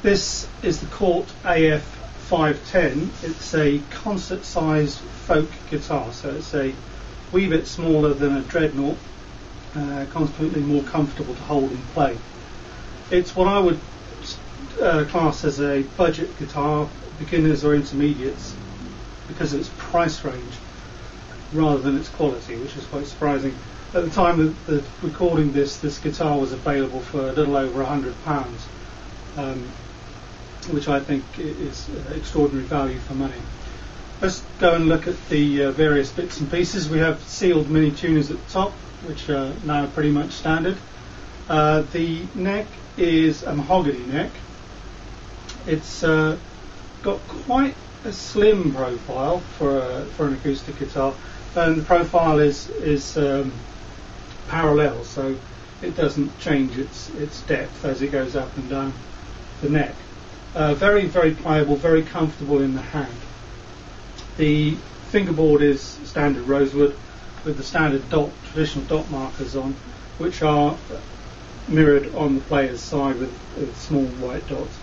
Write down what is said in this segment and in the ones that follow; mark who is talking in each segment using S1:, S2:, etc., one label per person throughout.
S1: This is the Cort AF510. It's a concert-sized folk guitar, so it's a wee bit smaller than a dreadnought, consequently more comfortable to hold and play. It's what I would class as a budget guitar, beginners or intermediates, because of its price range rather than its quality, which is quite surprising. At the time of the recording this guitar was available for a little over £100, which I think is extraordinary value for money. Let's go and look at the various bits and pieces. We have sealed mini tuners at the top, which are now pretty much standard. The neck is a mahogany neck. It's got quite a slim profile for an acoustic guitar, and the profile is parallel, so it doesn't change its depth as it goes up and down the neck. Very, very pliable, very comfortable in the hand. The fingerboard is standard rosewood with the standard traditional dot markers on, which are mirrored on the player's side with small white dots.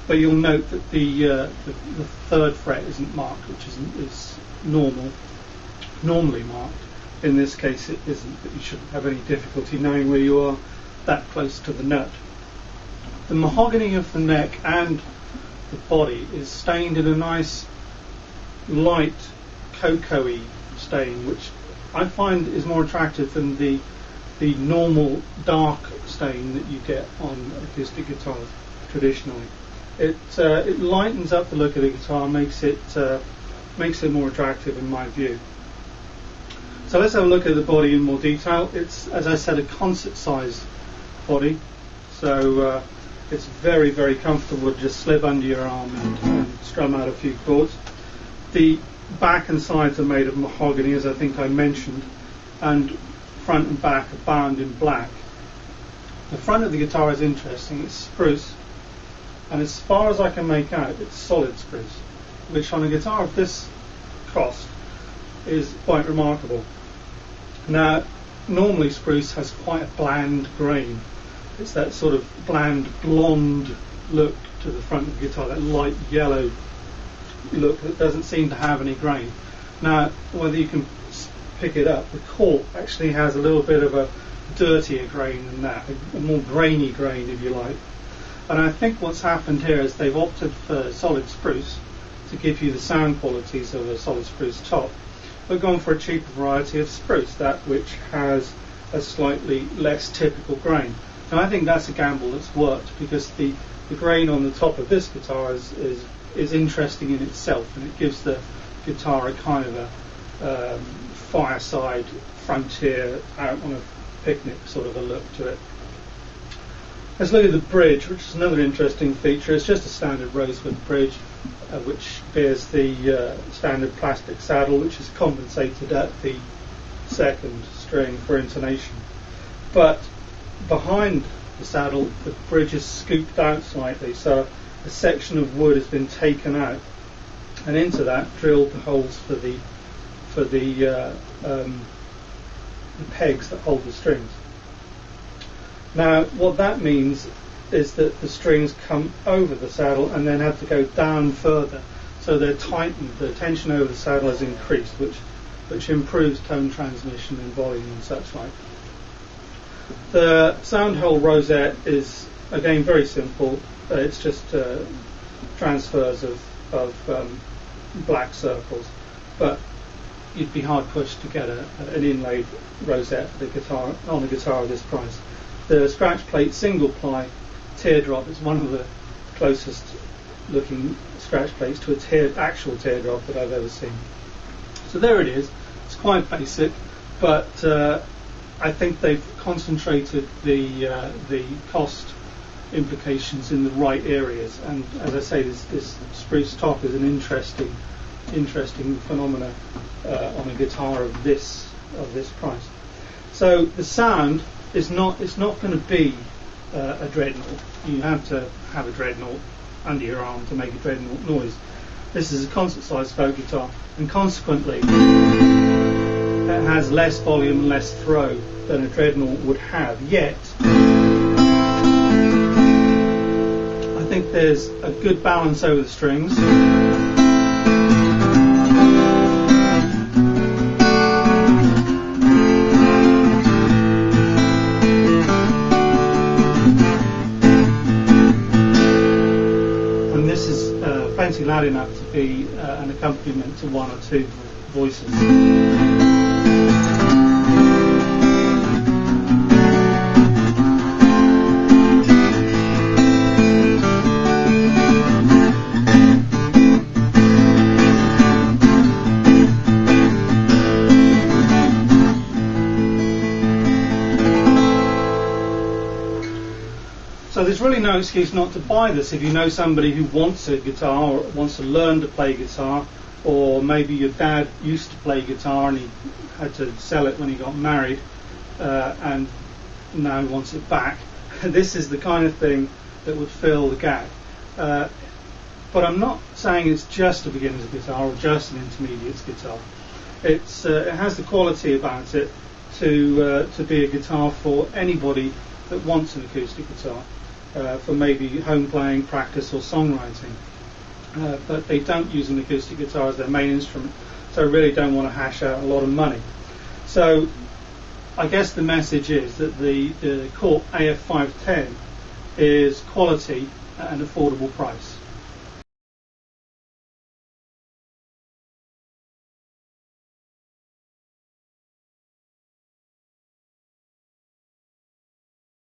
S1: But you'll note that the third fret isn't marked, which is normally marked. In this case it isn't, but you shouldn't have any difficulty knowing where you are that close to the nut. The mahogany of the neck and the body is stained in a nice light cocoa-y stain, which I find is more attractive than the normal dark stain that you get on acoustic guitars traditionally. It lightens up the look of the guitar, makes it more attractive in my view. So let's have a look at the body in more detail. It's, as I said, a concert-sized body, so it's very, very comfortable to just slip under your arm and strum out a few chords. The back and sides are made of mahogany, as I think I mentioned, and front and back are bound in black. The front of the guitar is interesting. It's spruce, and as far as I can make out, it's solid spruce, which on a guitar of this cost is quite remarkable. Now, normally spruce has quite a bland grain. It's that sort of bland blonde look to the front of the guitar, that light yellow look that doesn't seem to have any grain. Now, whether you can pick it up, the Cort actually has a little bit of a dirtier grain than that, a more grainy grain if you like. And I think what's happened here is they've opted for solid spruce to give you the sound qualities of a solid spruce top. We've gone for a cheaper variety of spruce, that which has a slightly less typical grain. And I think that's a gamble that's worked, because the grain on the top of this guitar is interesting in itself, and it gives the guitar a kind of a fireside, frontier, out on a picnic sort of a look to it. Let's look at the bridge, which is another interesting feature. It's just a standard rosewood bridge, which bears the standard plastic saddle, which is compensated at the second string for intonation. But behind the saddle, the bridge is scooped out slightly, so a section of wood has been taken out, and into that drilled the holes for the pegs that hold the strings. Now, what that means is that the strings come over the saddle and then have to go down further, so they're tightened. The tension over the saddle has increased, which improves tone transmission and volume and such like. The sound hole rosette is again very simple. It's just transfers of black circles, but you'd be hard pushed to get an inlaid rosette on a guitar of this price. The scratch plate single ply teardrop is one of the closest looking scratch plates to a actual teardrop that I've ever seen. So there it is. It's quite basic, but I think they've concentrated the cost implications in the right areas, and as I say, this spruce top is an interesting phenomena on a guitar of this price. So the sound is not going to be a dreadnought. You have to have a dreadnought under your arm to make a dreadnought noise. This is a concert-sized folk guitar, and consequently it has less volume and less throw than a dreadnought would have. Yet I think there's a good balance over the strings. And this is plenty loud enough to be an accompaniment to one or two voices. So there's really no excuse not to buy this if you know somebody who wants a guitar or wants to learn to play guitar, or maybe your dad used to play guitar and he had to sell it when he got married and now he wants it back. This is the kind of thing that would fill the gap. But I'm not saying it's just a beginner's guitar or just an intermediate's guitar. It has the quality about it to be a guitar for anybody that wants an acoustic guitar. For maybe home playing, practice or songwriting. But they don't use an acoustic guitar as their main instrument, so really don't want to hash out a lot of money. So I guess the message is that the Cort AF510 is quality at an affordable price.